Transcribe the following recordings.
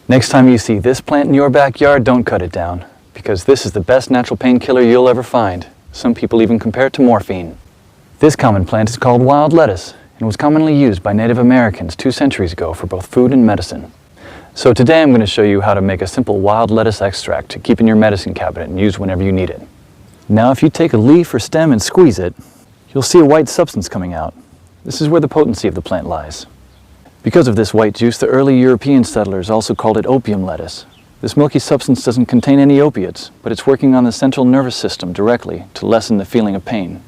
Next time you see this plant in your backyard, don't cut it down, because this is the best natural painkiller you'll ever find. Some people even compare it to morphine. This common plant is called wild lettuce and was commonly used by Native Americans 2 centuries ago for both food and medicine. So today I'm going to show you how to make a simple wild lettuce extract to keep in your medicine cabinet and use whenever you need it. Now if you take a leaf or stem and squeeze it, you'll see a white substance coming out. This is where the potency of the plant lies. Because of this white juice, the early European settlers also called it opium lettuce. This milky substance doesn't contain any opiates, but it's working on the central nervous system directly to lessen the feeling of pain.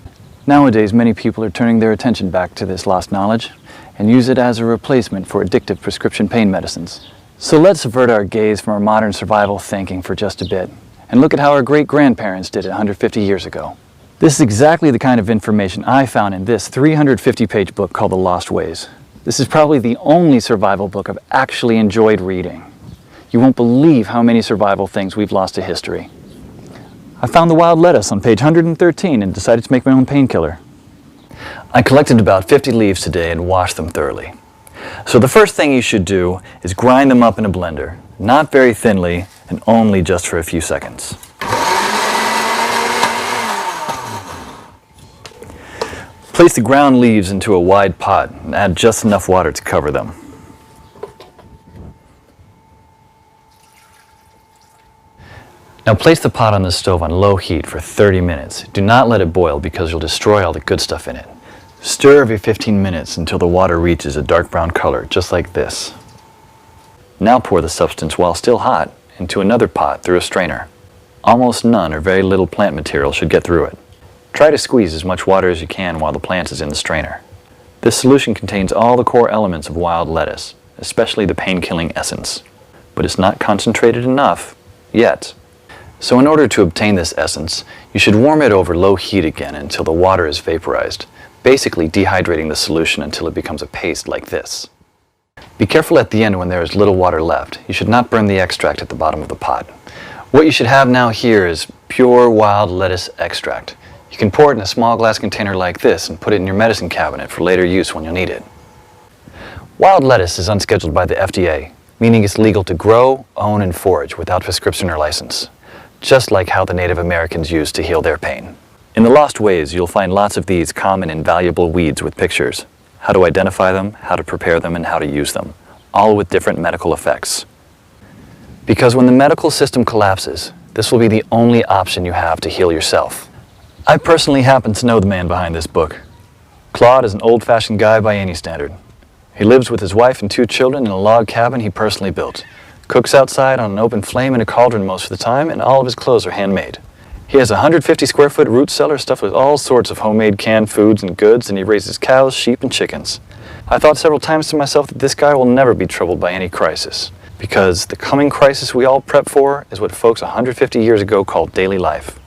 Nowadays, many people are turning their attention back to this lost knowledge and use it as a replacement for addictive prescription pain medicines. So let's avert our gaze from our modern survival thinking for just a bit and look at how our great-grandparents did it 150 years ago. This is exactly the kind of information I found in this 350-page book called The Lost Ways. This is probably the only survival book I've actually enjoyed reading. You won't believe how many survival things we've lost to history. I found the wild lettuce on page 113 and decided to make my own painkiller. I collected about 50 leaves today and washed them thoroughly. So the first thing you should do is grind them up in a blender, not very thinly and only just for a few seconds. Place the ground leaves into a wide pot and add just enough water to cover them. Now place the pot on the stove on low heat for 30 minutes. Do not let it boil because you'll destroy all the good stuff in it. Stir every 15 minutes until the water reaches a dark brown color, just like this. Now pour the substance while still hot into another pot through a strainer. Almost none or very little plant material should get through it. Try to squeeze as much water as you can while the plant is in the strainer. This solution contains all the core elements of wild lettuce, especially the pain-killing essence. But it's not concentrated enough yet. So in order to obtain this essence, you should warm it over low heat again until the water is vaporized, basically dehydrating the solution until it becomes a paste like this. Be careful at the end when there is little water left. You should not burn the extract at the bottom of the pot. What you should have now here is pure wild lettuce extract. You can pour it in a small glass container like this and put it in your medicine cabinet for later use when you'll need it. Wild lettuce is unscheduled by the FDA, meaning it's legal to grow, own, and forage without prescription or license, just like how the Native Americans used to heal their pain. In The Lost Ways, you'll find lots of these common and valuable weeds with pictures, how to identify them, how to prepare them, and how to use them, all with different medical effects. Because when the medical system collapses, this will be the only option you have to heal yourself. I personally happen to know the man behind this book. Claude is an old-fashioned guy by any standard. He lives with his wife and 2 children in a log cabin he personally built. Cooks outside on an open flame in a cauldron most of the time, and all of his clothes are handmade. He has a 150-square-foot root cellar stuffed with all sorts of homemade canned foods and goods, and he raises cows, sheep, and chickens. I thought several times to myself that this guy will never be troubled by any crisis, because the coming crisis we all prep for is what folks 150 years ago called daily life.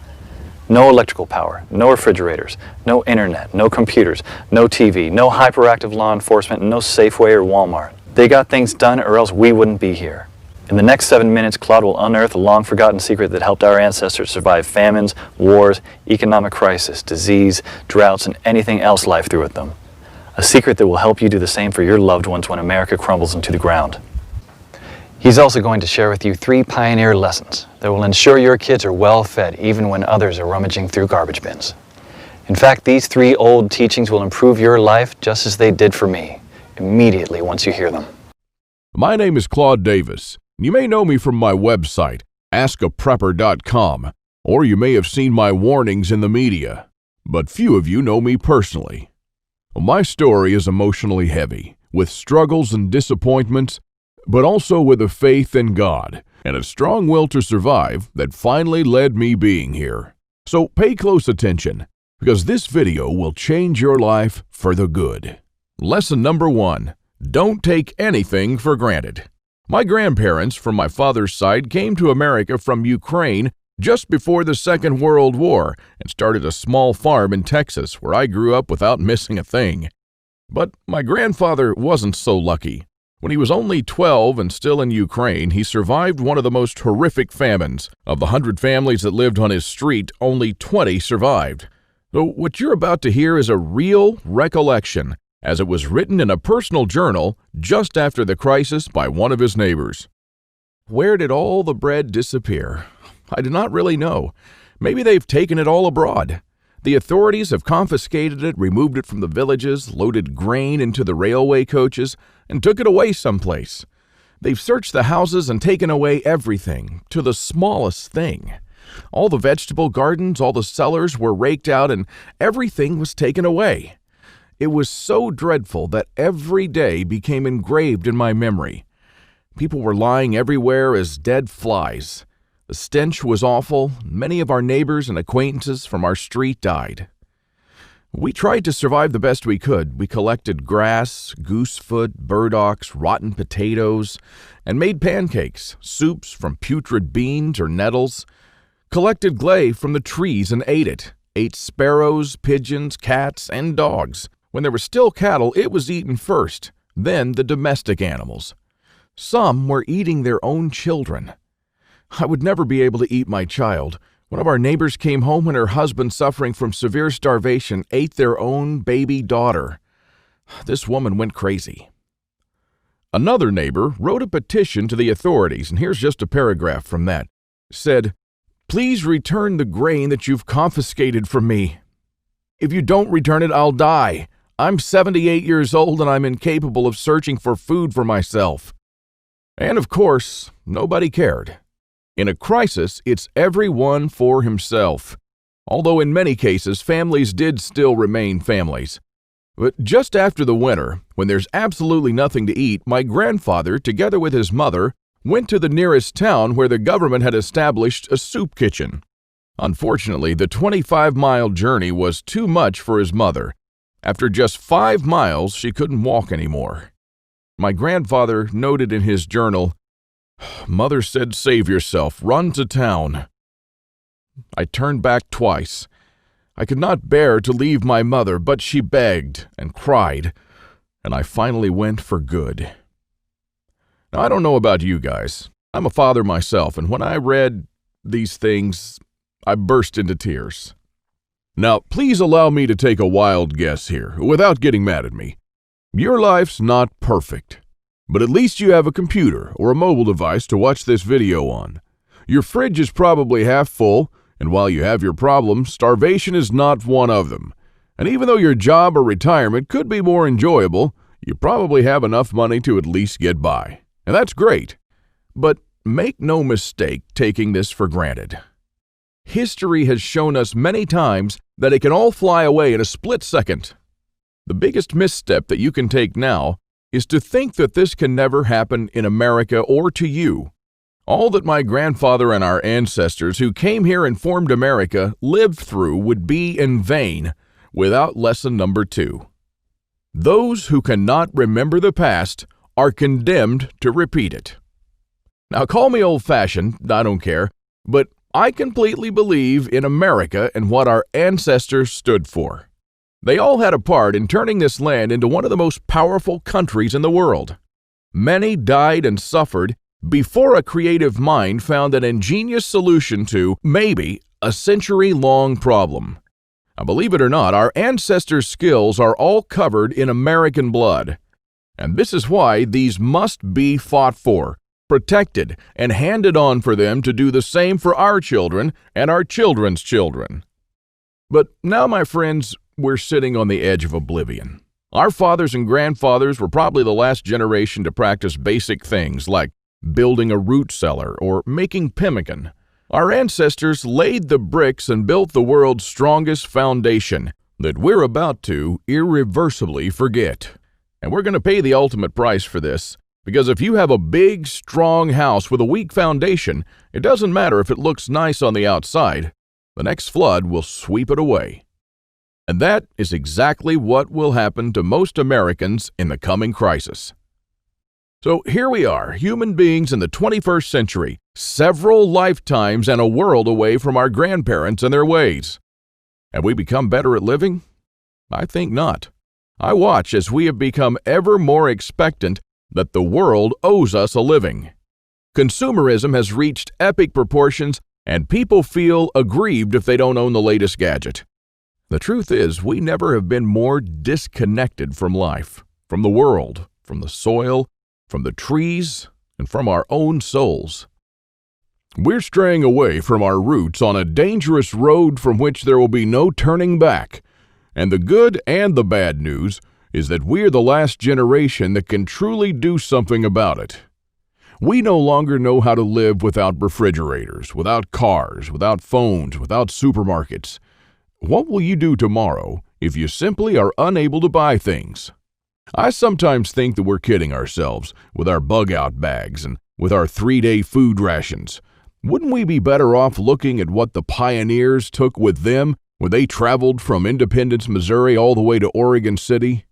No electrical power, no refrigerators, no internet, no computers, no TV, no hyperactive law enforcement, and no Safeway or Walmart. They got things done or else we wouldn't be here. In the next 7 minutes, Claude will unearth a long-forgotten secret that helped our ancestors survive famines, wars, economic crisis, disease, droughts, and anything else life threw at them. A secret that will help you do the same for your loved ones when America crumbles into the ground. He's also going to share with you 3 pioneer lessons that will ensure your kids are well fed even when others are rummaging through garbage bins. In fact, these 3 old teachings will improve your life just as they did for me, immediately once you hear them. My name is Claude Davis. You may know me from my website, askaprepper.com, or you may have seen my warnings in the media, but few of you know me personally. My story is emotionally heavy, with struggles and disappointments, but also with a faith in God and a strong will to survive that finally led me being here. So pay close attention, because this video will change your life for the good. Lesson number 1, don't take anything for granted. My grandparents from my father's side came to America from Ukraine just before the Second World War and started a small farm in Texas where I grew up without missing a thing. But my grandfather wasn't so lucky. When he was only 12 and still in Ukraine, he survived one of the most horrific famines. Of the 100 families that lived on his street, only 20 survived. So what you're about to hear is a real recollection, as it was written in a personal journal just after the crisis by one of his neighbors. Where did all the bread disappear? I do not really know. Maybe they've taken it all abroad. The authorities have confiscated it, removed it from the villages, loaded grain into the railway coaches, and took it away someplace. They've searched the houses and taken away everything, to the smallest thing. All the vegetable gardens, all the cellars were raked out, and everything was taken away. It was so dreadful that every day became engraved in my memory. People were lying everywhere as dead flies. The stench was awful. Many of our neighbors and acquaintances from our street died. We tried to survive the best we could. We collected grass, goosefoot, burdocks, rotten potatoes, and made pancakes, soups from putrid beans or nettles, collected clay from the trees and ate it, ate sparrows, pigeons, cats, and dogs. When there were still cattle, it was eaten first, then the domestic animals. Some were eating their own children. I would never be able to eat my child. One of our neighbors came home when her husband, suffering from severe starvation, ate their own baby daughter. This woman went crazy. Another neighbor wrote a petition to the authorities, and here's just a paragraph from that. Said, "Please return the grain that you've confiscated from me. If you don't return it, I'll die. I'm 78 years old and I'm incapable of searching for food for myself." And of course, nobody cared. In a crisis, it's everyone for himself. Although in many cases, families did still remain families. But just after the winter, when there's absolutely nothing to eat, my grandfather, together with his mother, went to the nearest town where the government had established a soup kitchen. Unfortunately, the 25-mile journey was too much for his mother. After just 5 miles, she couldn't walk anymore. My grandfather noted in his journal, "Mother said, save yourself, run to town." I turned back twice. I could not bear to leave my mother, but she begged and cried, and I finally went for good. Now, I don't know about you guys. I'm a father myself, and when I read these things, I burst into tears. Now, please allow me to take a wild guess here, without getting mad at me. Your life's not perfect. But at least you have a computer or a mobile device to watch this video on. Your fridge is probably half full, and while you have your problems, starvation is not one of them. And even though your job or retirement could be more enjoyable, you probably have enough money to at least get by. And that's great. But make no mistake taking this for granted. History has shown us many times that it can all fly away in a split second. The biggest misstep that you can take now is to think that this can never happen in America or to you. All that my grandfather and our ancestors who came here and formed America lived through would be in vain without lesson number 2. Those who cannot remember the past are condemned to repeat it. Now, call me old-fashioned, I don't care, but I completely believe in America and what our ancestors stood for. They all had a part in turning this land into one of the most powerful countries in the world. Many died and suffered before a creative mind found an ingenious solution to, maybe, a century-long problem. Now, believe it or not, our ancestors' skills are all covered in American blood. And this is why these must be fought for, protected, and handed on for them to do the same for our children and our children's children. But now, my friends, we're sitting on the edge of oblivion. Our fathers and grandfathers were probably the last generation to practice basic things like building a root cellar or making pemmican. Our ancestors laid the bricks and built the world's strongest foundation that we're about to irreversibly forget. And we're going to pay the ultimate price for this, because if you have a big, strong house with a weak foundation, it doesn't matter if it looks nice on the outside. The next flood will sweep it away. And that is exactly what will happen to most Americans in the coming crisis. So here we are, human beings in the 21st century, several lifetimes and a world away from our grandparents and their ways. Have we become better at living? I think not. I watch as we have become ever more expectant that the world owes us a living. Consumerism has reached epic proportions, and people feel aggrieved if they don't own the latest gadget. The truth is, we never have been more disconnected from life, from the world, from the soil, from the trees, and from our own souls. We're straying away from our roots on a dangerous road from which there will be no turning back. And the good and the bad news is that we're the last generation that can truly do something about it. We no longer know how to live without refrigerators, without cars, without phones, without supermarkets. What will you do tomorrow if you simply are unable to buy things? I sometimes think that we're kidding ourselves with our bug-out bags and with our 3-day food rations. Wouldn't we be better off looking at what the pioneers took with them when they traveled from Independence, Missouri all the way to Oregon City?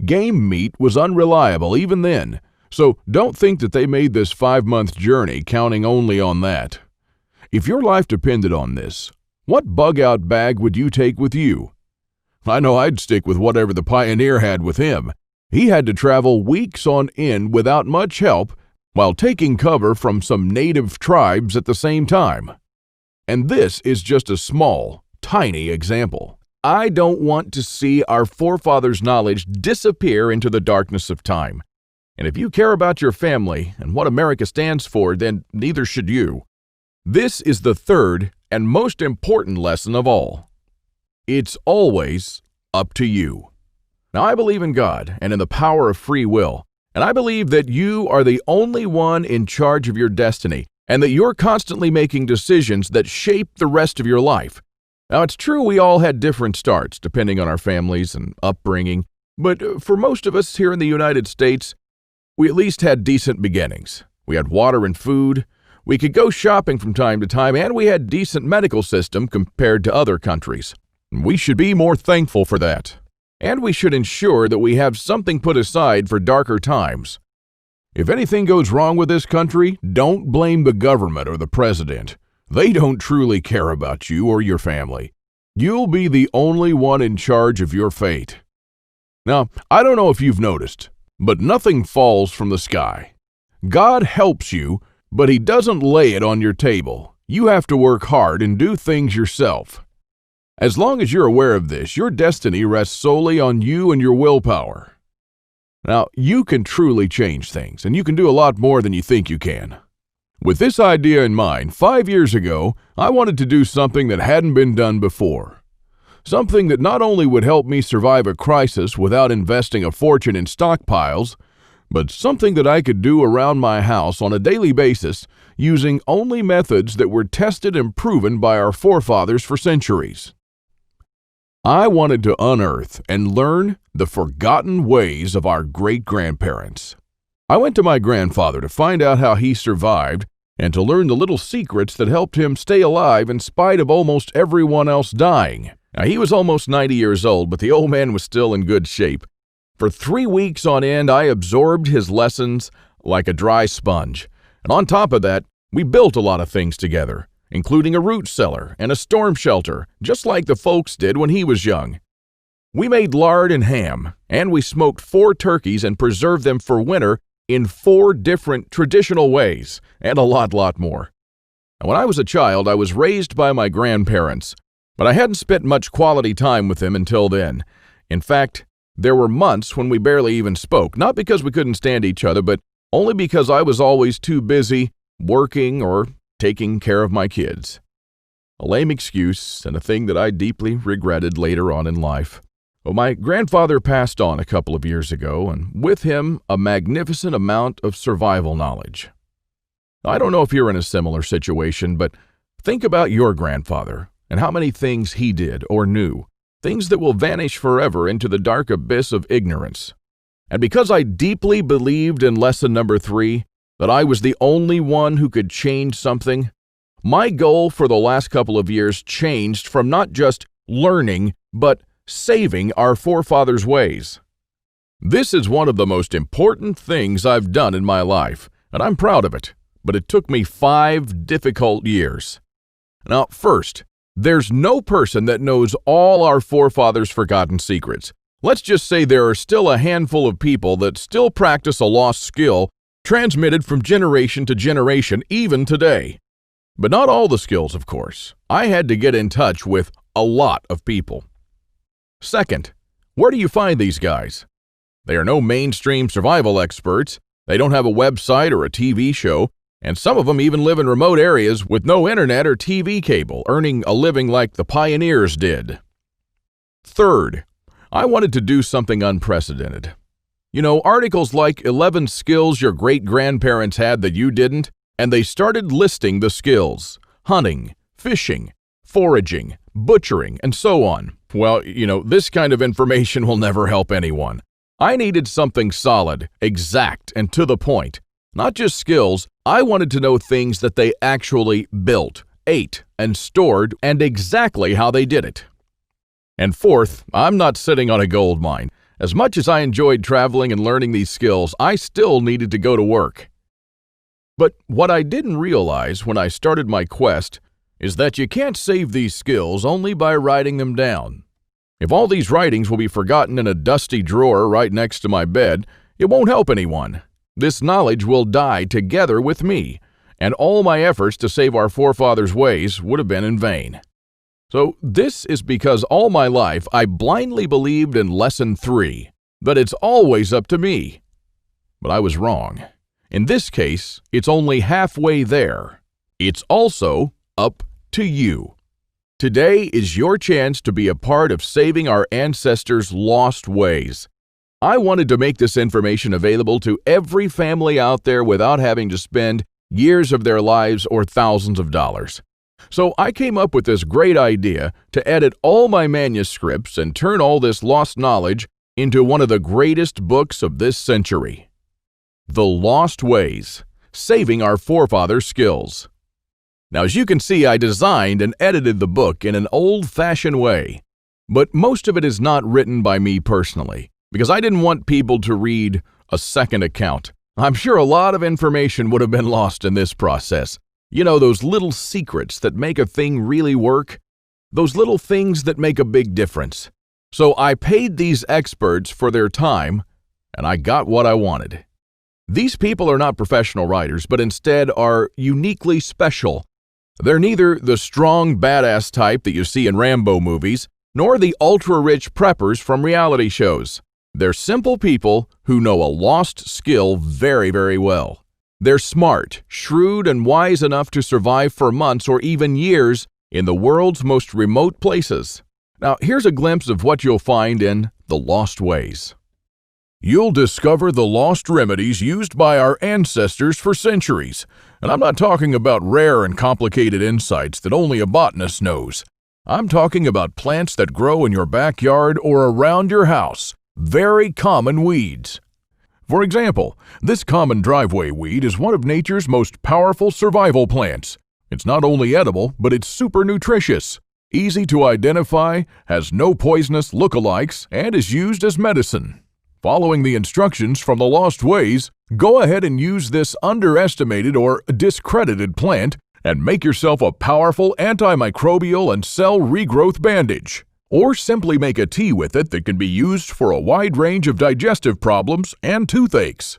Game meat was unreliable even then, so don't think that they made this 5-month journey counting only on that. If your life depended on this, what bug-out bag would you take with you? I know I'd stick with whatever the pioneer had with him. He had to travel weeks on end without much help while taking cover from some native tribes at the same time. And this is just a small, tiny example. I don't want to see our forefathers' knowledge disappear into the darkness of time. And if you care about your family and what America stands for, then neither should you. This is the third and most important lesson of all. It's always up to you. Now, I believe in God and in the power of free will, and I believe that you are the only one in charge of your destiny, and that you're constantly making decisions that shape the rest of your life. Now, it's true we all had different starts depending on our families and upbringing, but for most of us here in the United States, we at least had decent beginnings. We had water and food, we could go shopping from time to time, and we had a decent medical system compared to other countries. We should be more thankful for that. And we should ensure that we have something put aside for darker times. If anything goes wrong with this country, don't blame the government or the president. They don't truly care about you or your family. You'll be the only one in charge of your fate. Now, I don't know if you've noticed, but nothing falls from the sky. God helps you, but He doesn't lay it on your table. You have to work hard and do things yourself. As long as you're aware of this, your destiny rests solely on you and your willpower. Now, you can truly change things, and you can do a lot more than you think you can. With this idea in mind, 5 years ago, I wanted to do something that hadn't been done before. Something that not only would help me survive a crisis without investing a fortune in stockpiles, but something that I could do around my house on a daily basis using only methods that were tested and proven by our forefathers for centuries. I wanted to unearth and learn the forgotten ways of our great-grandparents. I went to my grandfather to find out how he survived and to learn the little secrets that helped him stay alive in spite of almost everyone else dying. Now, he was almost 90 years old, but the old man was still in good shape. For 3 weeks on end, I absorbed his lessons like a dry sponge. And on top of that, we built a lot of things together, including a root cellar and a storm shelter, just like the folks did when he was young. We made lard and ham, and we smoked 4 turkeys and preserved them for winter in 4 different traditional ways, and a lot more. And when I was a child, I was raised by my grandparents, but I hadn't spent much quality time with them until then. In fact, there were months when we barely even spoke, not because we couldn't stand each other, but only because I was always too busy working or taking care of my kids. A lame excuse and a thing that I deeply regretted later on in life. Well, my grandfather passed on a couple of years ago, and with him, a magnificent amount of survival knowledge. I don't know if you're in a similar situation, but think about your grandfather and how many things he did or knew, things that will vanish forever into the dark abyss of ignorance. And because I deeply believed in lesson number 3, that I was the only one who could change something, my goal for the last couple of years changed from not just learning, but saving our forefathers' ways. This is one of the most important things I've done in my life, and I'm proud of it, but it took me 5 difficult years. Now, first, there's no person that knows all our forefathers' forgotten secrets. Let's just say there are still a handful of people that still practice a lost skill transmitted from generation to generation, even today. But not all the skills, of course. I had to get in touch with a lot of people. Second, where do you find these guys? They are no mainstream survival experts. They don't have a website or a TV show, and some of them even live in remote areas with no internet or TV cable, earning a living like the pioneers did. Third, I wanted to do something unprecedented. You know, articles like 11 skills your great-grandparents had that you didn't, and they started listing the skills: hunting, fishing, foraging, butchering, and so on. Well, this kind of information will never help anyone. I needed something solid, exact, and to the point. Not just skills, I wanted to know things that they actually built, ate, and stored, and exactly how they did it. And fourth, I'm not sitting on a gold mine. As much as I enjoyed traveling and learning these skills, I still needed to go to work. But what I didn't realize when I started my quest is that you can't save these skills only by writing them down. If all these writings will be forgotten in a dusty drawer right next to my bed, it won't help anyone. This knowledge will die together with me, and all my efforts to save our forefathers' ways would have been in vain. So this is because all my life I blindly believed in Lesson 3, that it's always up to me. But I was wrong. In this case, it's only halfway there. It's also up to you. Today is your chance to be a part of saving our ancestors' lost ways. I wanted to make this information available to every family out there without having to spend years of their lives or thousands of dollars. So I came up with this great idea to edit all my manuscripts and turn all this lost knowledge into one of the greatest books of this century. The Lost Ways, Saving Our Forefathers' Skills. Now, as you can see, I designed and edited the book in an old-fashioned way, but most of it is not written by me personally, because I didn't want people to read a second account. I'm sure a lot of information would have been lost in this process. You know, those little secrets that make a thing really work? Those little things that make a big difference. So I paid these experts for their time, and I got what I wanted. These people are not professional writers, but instead are uniquely special. They're neither the strong, badass type that you see in Rambo movies, nor the ultra-rich preppers from reality shows. They're simple people who know a lost skill very, very well. They're smart, shrewd, and wise enough to survive for months or even years in the world's most remote places. Now, here's a glimpse of what you'll find in The Lost Ways. You'll discover the lost remedies used by our ancestors for centuries. And I'm not talking about rare and complicated insights that only a botanist knows. I'm talking about plants that grow in your backyard or around your house. Very common weeds. For example, this common driveway weed is one of nature's most powerful survival plants. It's not only edible, but it's super nutritious, easy to identify, has no poisonous lookalikes, and is used as medicine. Following the instructions from The Lost Ways, go ahead and use this underestimated or discredited plant and make yourself a powerful antimicrobial and cell regrowth bandage. Or simply make a tea with it that can be used for a wide range of digestive problems and toothaches.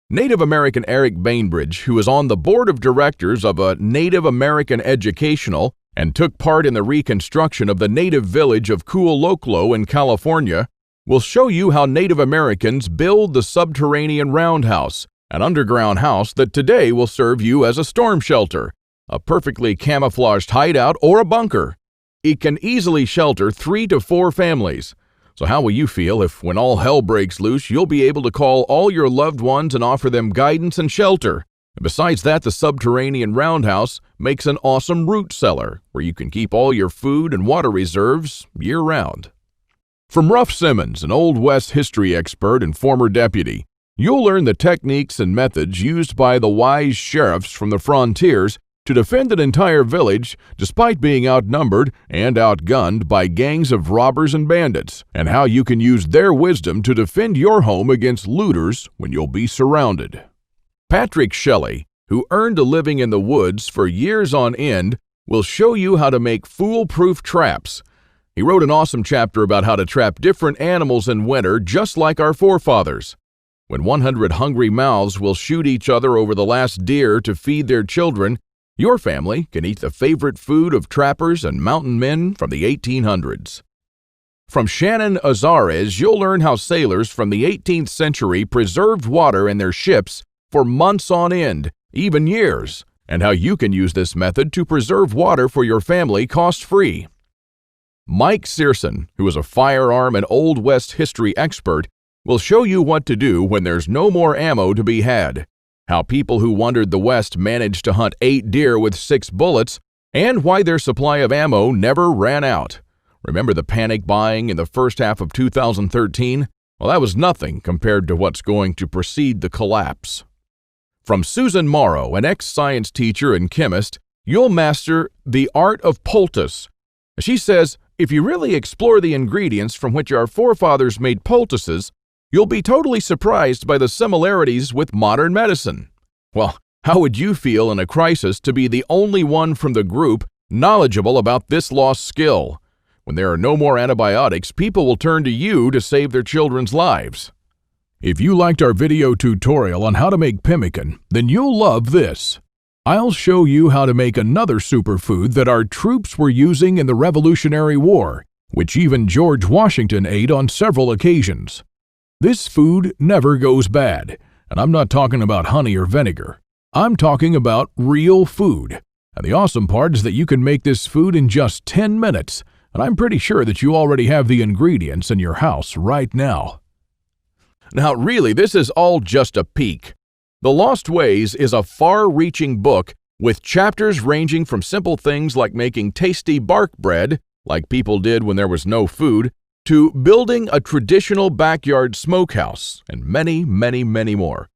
Native American Eric Bainbridge, who is on the board of directors of a Native American Educational and took part in the reconstruction of the native village of Kualoklo in California, will show you how Native Americans build the subterranean roundhouse, an underground house that today will serve you as a storm shelter, a perfectly camouflaged hideout, or a bunker. It can easily shelter 3 to 4 families. So how will you feel if, when all hell breaks loose, you'll be able to call all your loved ones and offer them guidance and shelter? And besides that, the subterranean roundhouse makes an awesome root cellar where you can keep all your food and water reserves year-round. From Ruff Simmons, an Old West history expert and former deputy, you'll learn the techniques and methods used by the wise sheriffs from the frontiers to defend an entire village despite being outnumbered and outgunned by gangs of robbers and bandits, and how you can use their wisdom to defend your home against looters when you'll be surrounded. Patrick Shelley, who earned a living in the woods for years on end, will show you how to make foolproof traps. He wrote an awesome chapter about how to trap different animals in winter just like our forefathers. When 100 hungry mouths will shoot each other over the last deer to feed their children, your family can eat the favorite food of trappers and mountain men from the 1800s. From Shannon Azares, you'll learn how sailors from the 18th century preserved water in their ships for months on end, even years, and how you can use this method to preserve water for your family cost-free. Mike Searson, who is a firearm and Old West history expert, will show you what to do when there's no more ammo to be had, how people who wandered the West managed to hunt 8 deer with 6 bullets, and why their supply of ammo never ran out. Remember the panic buying in the first half of 2013? Well, that was nothing compared to what's going to precede the collapse. From Susan Morrow, an ex-science teacher and chemist, you'll master the art of poultice. She says, if you really explore the ingredients from which our forefathers made poultices, you'll be totally surprised by the similarities with modern medicine. Well, how would you feel in a crisis to be the only one from the group knowledgeable about this lost skill? When there are no more antibiotics, people will turn to you to save their children's lives. If you liked our video tutorial on how to make pemmican, then you'll love this. I'll show you how to make another superfood that our troops were using in the Revolutionary War, which even George Washington ate on several occasions. This food never goes bad, and I'm not talking about honey or vinegar. I'm talking about real food. And the awesome part is that you can make this food in just 10 minutes, and I'm pretty sure that you already have the ingredients in your house right now. Now, really, this is all just a peek. The Lost Ways is a far-reaching book with chapters ranging from simple things like making tasty bark bread, like people did when there was no food, to building a traditional backyard smokehouse, and many, many, many more.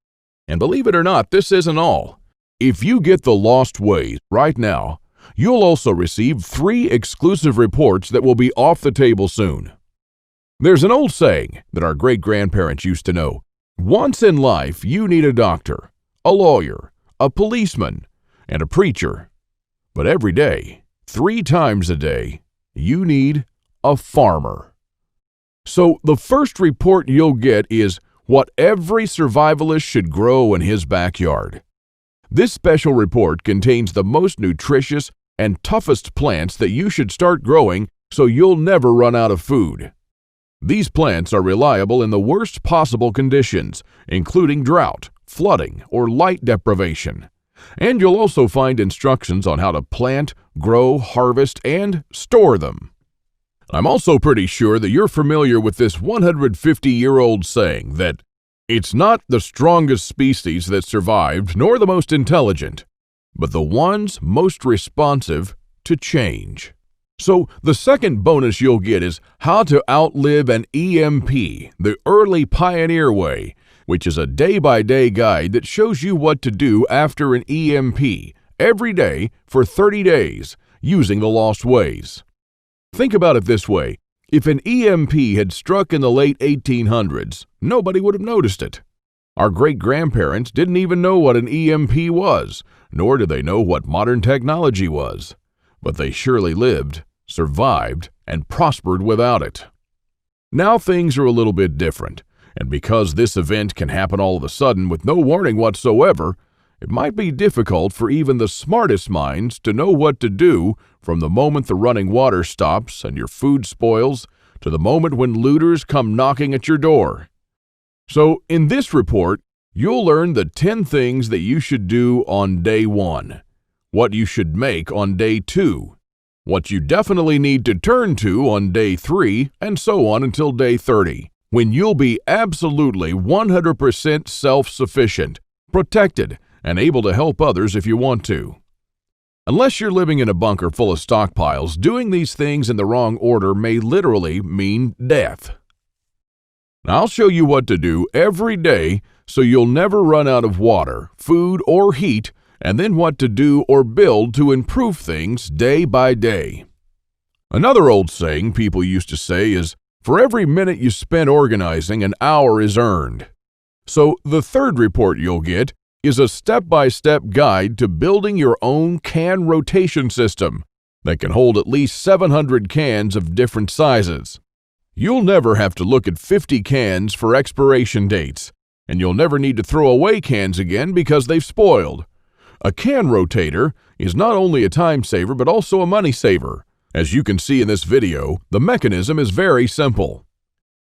And believe it or not, this isn't all. If you get The Lost Ways right now, you'll also receive 3 exclusive reports that will be off the table soon. There's an old saying that our great-grandparents used to know. Once in life, you need a doctor, a lawyer, a policeman, and a preacher. But every day, 3 times a day, you need a farmer. So the first report you'll get is what every survivalist should grow in his backyard. This special report contains the most nutritious and toughest plants that you should start growing so you'll never run out of food. These plants are reliable in the worst possible conditions, including drought, flooding, or light deprivation. And you'll also find instructions on how to plant, grow, harvest, and store them. I'm also pretty sure that you're familiar with this 150-year-old saying that it's not the strongest species that survived, nor the most intelligent, but the ones most responsive to change. So the second bonus you'll get is how to outlive an EMP, the early pioneer way, which is a day-by-day guide that shows you what to do after an EMP every day for 30 days using the Lost Ways. Think about it this way. If an EMP had struck in the late 1800s, nobody would have noticed it. Our great-grandparents didn't even know what an EMP was, nor did they know what modern technology was. But they surely lived, survived, and prospered without it. Now things are a little bit different, and because this event can happen all of a sudden with no warning whatsoever, it might be difficult for even the smartest minds to know what to do from the moment the running water stops and your food spoils to the moment when looters come knocking at your door. So in this report, you'll learn the 10 things that you should do on day 1, what you should make on day 2, what you definitely need to turn to on day 3, and so on until day 30, when you'll be absolutely 100% self-sufficient, protected, and able to help others if you want to. Unless you're living in a bunker full of stockpiles, doing these things in the wrong order may literally mean death. Now, I'll show you what to do every day so you'll never run out of water, food, or heat, and then what to do or build to improve things day by day. Another old saying people used to say is, for every minute you spend organizing, an hour is earned. So the third report you'll get is a step-by-step guide to building your own can rotation system that can hold at least 700 cans of different sizes. You'll never have to look at 50 cans for expiration dates, and you'll never need to throw away cans again because they've spoiled. A can rotator is not only a time saver but also a money saver. As you can see in this video, the mechanism is very simple.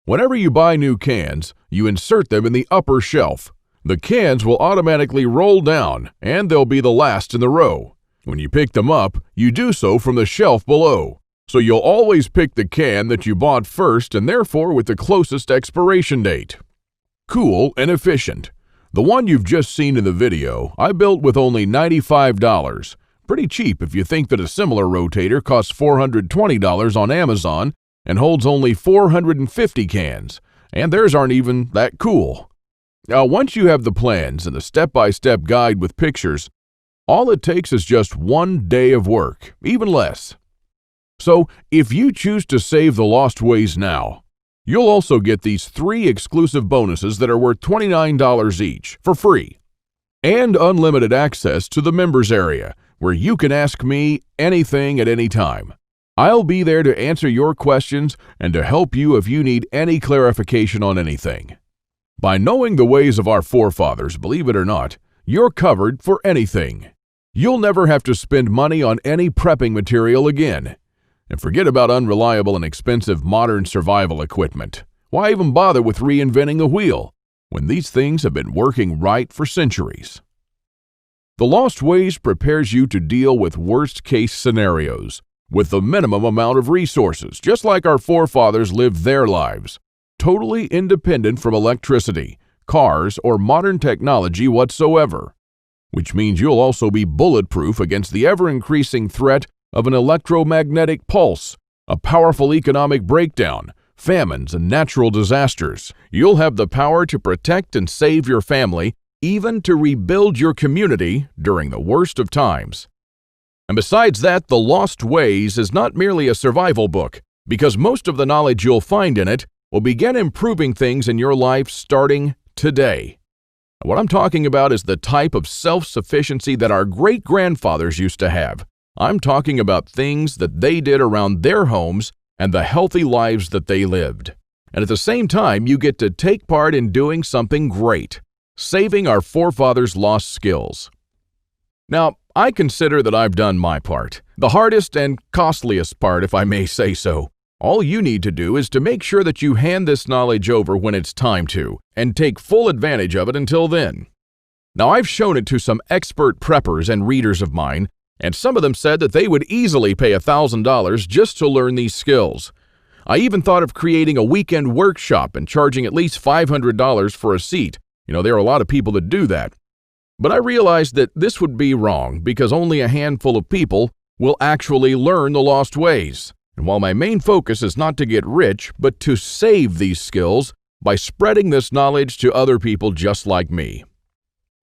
Whenever you buy new cans, you insert them in the upper shelf, The cans will automatically roll down, and they'll be the last in the row. When you pick them up, you do so from the shelf below. So you'll always pick the can that you bought first and therefore with the closest expiration date. Cool and efficient. The one you've just seen in the video, I built with only $95. Pretty cheap if you think that a similar rotator costs $420 on Amazon and holds only 450 cans, and theirs aren't even that cool. Now, once you have the plans and the step-by-step guide with pictures, all it takes is just 1 day of work, even less. So, if you choose to save the lost ways now, you'll also get these 3 exclusive bonuses that are worth $29 each for free, and unlimited access to the members area, where you can ask me anything at any time. I'll be there to answer your questions and to help you if you need any clarification on anything. By knowing the ways of our forefathers, believe it or not, you're covered for anything. You'll never have to spend money on any prepping material again. And forget about unreliable and expensive modern survival equipment. Why even bother with reinventing the wheel when these things have been working right for centuries? The Lost Ways prepares you to deal with worst-case scenarios with the minimum amount of resources, just like our forefathers lived their lives, totally independent from electricity, cars, or modern technology whatsoever, which means you'll also be bulletproof against the ever-increasing threat of an electromagnetic pulse, a powerful economic breakdown, famines, and natural disasters. You'll have the power to protect and save your family, even to rebuild your community during the worst of times. And besides that, The Lost Ways is not merely a survival book, because most of the knowledge you'll find in it will begin improving things in your life starting today. And what I'm talking about is the type of self-sufficiency that our great-grandfathers used to have. I'm talking about things that they did around their homes and the healthy lives that they lived. And at the same time, you get to take part in doing something great, saving our forefathers' lost skills. Now, I consider that I've done my part, the hardest and costliest part, if I may say so. All you need to do is to make sure that you hand this knowledge over when it's time to, and take full advantage of it until then. Now, I've shown it to some expert preppers and readers of mine, and some of them said that they would easily pay $1,000 just to learn these skills. I even thought of creating a weekend workshop and charging at least $500 for a seat. There are a lot of people that do that. But I realized that this would be wrong because only a handful of people will actually learn the lost ways. And while my main focus is not to get rich, but to save these skills by spreading this knowledge to other people just like me.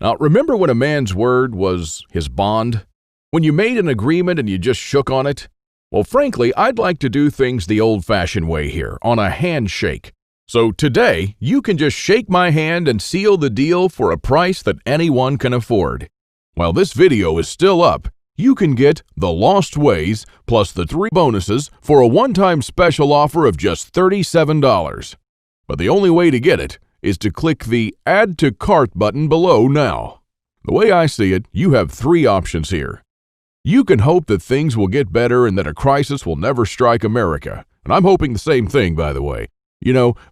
Now, remember when a man's word was his bond? When you made an agreement and you just shook on it? Well, frankly, I'd like to do things the old-fashioned way here, on a handshake. So today, you can just shake my hand and seal the deal for a price that anyone can afford. While this video is still up, you can get The Lost Ways plus the 3 bonuses for a one-time special offer of just $37. But the only way to get it is to click the Add to Cart button below now. The way I see it, you have 3 options here. You can hope that things will get better and that a crisis will never strike America. And I'm hoping the same thing, by the way.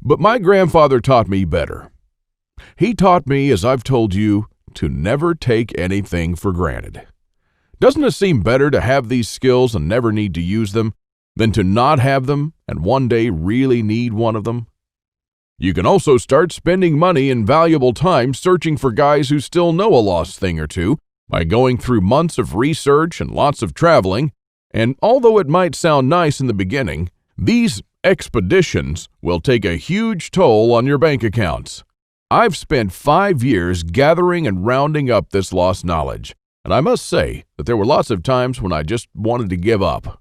But my grandfather taught me better. He taught me, as I've told you, to never take anything for granted. Doesn't it seem better to have these skills and never need to use them than to not have them and one day really need one of them? You can also start spending money and valuable time searching for guys who still know a lost thing or two by going through months of research and lots of traveling. And although it might sound nice in the beginning, these expeditions will take a huge toll on your bank accounts. I've spent 5 years gathering and rounding up this lost knowledge, and I must say that there were lots of times when I just wanted to give up.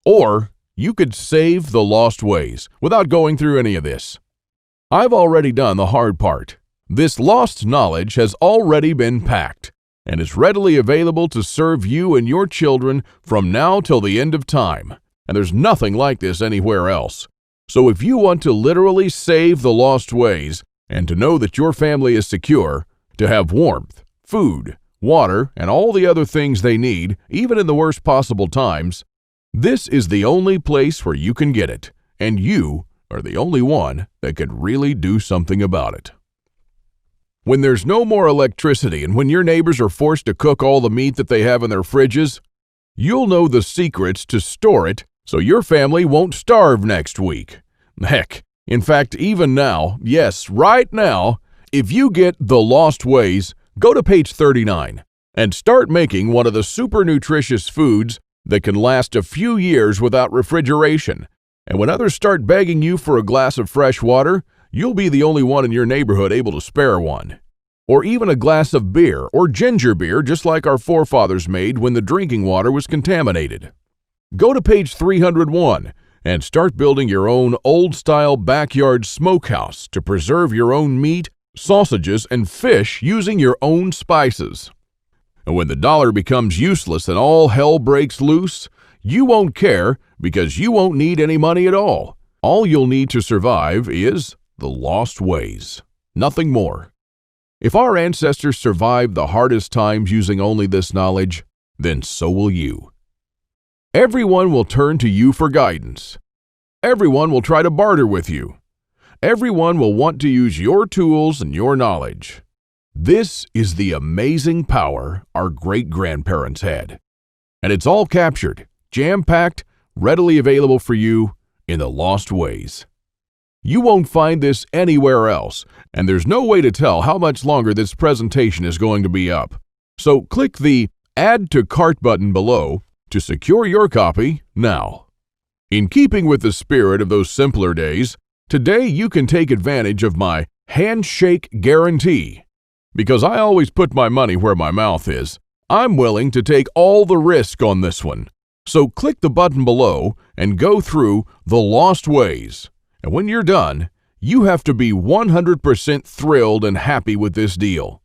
Or you could save the lost ways without going through any of this. I've already done the hard part. This lost knowledge has already been packed and is readily available to serve you and your children from now till the end of time. And there's nothing like this anywhere else. So if you want to literally save the lost ways and to know that your family is secure, to have warmth, food, water, and all the other things they need, even in the worst possible times, this is the only place where you can get it, and you are the only one that can really do something about it. When there's no more electricity and when your neighbors are forced to cook all the meat that they have in their fridges, you'll know the secrets to store it so your family won't starve next week. Heck, in fact, even now, yes, right now, if you get The Lost Ways, go to page 39 and start making one of the super nutritious foods that can last a few years without refrigeration. And when others start begging you for a glass of fresh water, you'll be the only one in your neighborhood able to spare one. Or even a glass of beer or ginger beer, just like our forefathers made when the drinking water was contaminated. Go to page 301 and start building your own old-style backyard smokehouse to preserve your own meat, sausages, and fish using your own spices. And when the dollar becomes useless and all hell breaks loose, you won't care because you won't need any money at all. All you'll need to survive is the lost ways. Nothing more. If our ancestors survived the hardest times using only this knowledge, then so will you. Everyone will turn to you for guidance. Everyone will try to barter with you. Everyone will want to use your tools and your knowledge. This is the amazing power our great-grandparents had. And it's all captured, jam-packed, readily available for you in The Lost Ways. You won't find this anywhere else, and there's no way to tell how much longer this presentation is going to be up. So click the Add to Cart button below to secure your copy now. In keeping with the spirit of those simpler days, today you can take advantage of my handshake guarantee. Because I always put my money where my mouth is, I'm willing to take all the risk on this one. So click the button below and go through The Lost Ways. And when you're done, you have to be 100% thrilled and happy with this deal.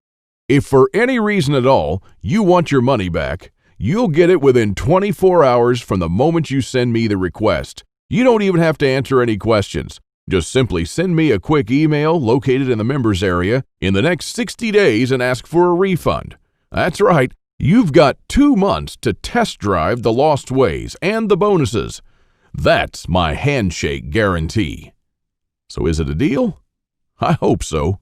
If for any reason at all you want your money back, you'll get it within 24 hours from the moment you send me the request. You don't even have to answer any questions. Just simply send me a quick email located in the members area in the next 60 days and ask for a refund. That's right, you've got 2 months to test drive The Lost Ways and the bonuses. That's my handshake guarantee. So is it a deal? I hope so.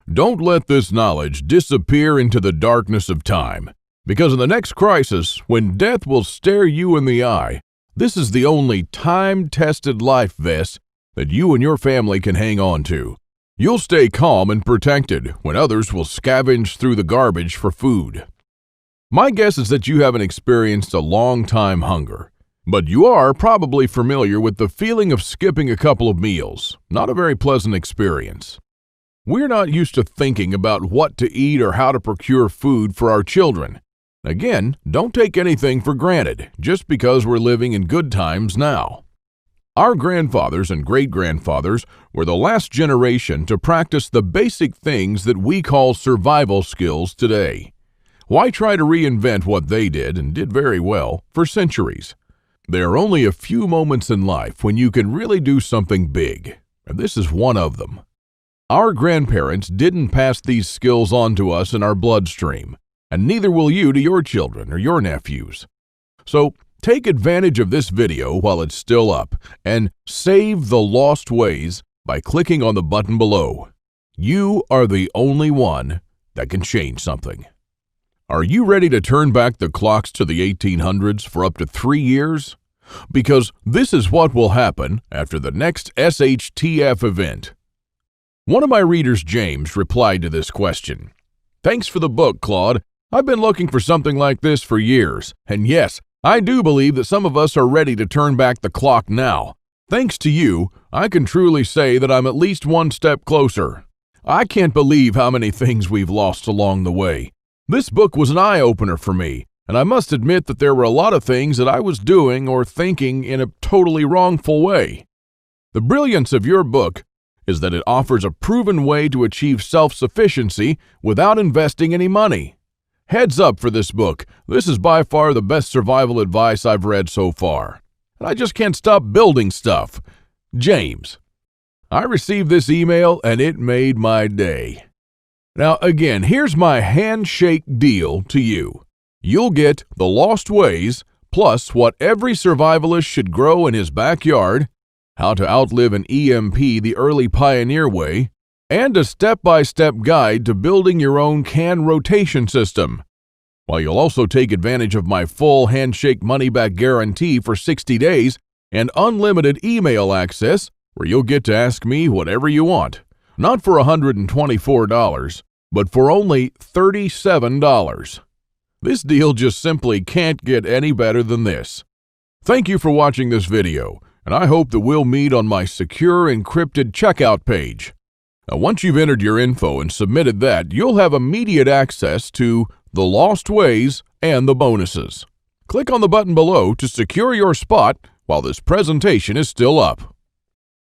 Don't let this knowledge disappear into the darkness of time, because in the next crisis, when death will stare you in the eye, this is the only time-tested life vest that you and your family can hang on to. You'll stay calm and protected when others will scavenge through the garbage for food. My guess is that you haven't experienced a long-time hunger, but you are probably familiar with the feeling of skipping a couple of meals. Not a very pleasant experience. We're not used to thinking about what to eat or how to procure food for our children. Again, don't take anything for granted just because we're living in good times now. Our grandfathers and great-grandfathers were the last generation to practice the basic things that we call survival skills today. Why try to reinvent what they did, and did very well, for centuries? There are only a few moments in life when you can really do something big, and this is one of them. Our grandparents didn't pass these skills on to us in our bloodstream, and neither will you to your children or your nephews. So, take advantage of this video while it's still up and save The Lost Ways by clicking on the button below. You are the only one that can change something. Are you ready to turn back the clocks to the 1800s for up to 3 years? Because this is what will happen after the next SHTF event. One of my readers, James, replied to this question. Thanks for the book, Claude. I've been looking for something like this for years, and yes, I do believe that some of us are ready to turn back the clock now. Thanks to you, I can truly say that I'm at least one step closer. I can't believe how many things we've lost along the way. This book was an eye-opener for me, and I must admit that there were a lot of things that I was doing or thinking in a totally wrongful way. The brilliance of your book is that it offers a proven way to achieve self-sufficiency without investing any money. Heads up for this book. This is by far the best survival advice I've read so far. And I just can't stop building stuff. James. I received this email and it made my day. Now again, here's my handshake deal to you. You'll get The Lost Ways, plus what every survivalist should grow in his backyard, How to Outlive an EMP the Early Pioneer Way, and a step-by-step guide to building your own can rotation system. While you'll also take advantage of my full handshake money-back guarantee for 60 days and unlimited email access where you'll get to ask me whatever you want. Not for $124, but for only $37. This deal just simply can't get any better than this. Thank you for watching this video, and I hope that we'll meet on my secure encrypted checkout page. Now, once you've entered your info and submitted that, you'll have immediate access to the lost ways and the bonuses. Click on the button below to secure your spot while this presentation is still up.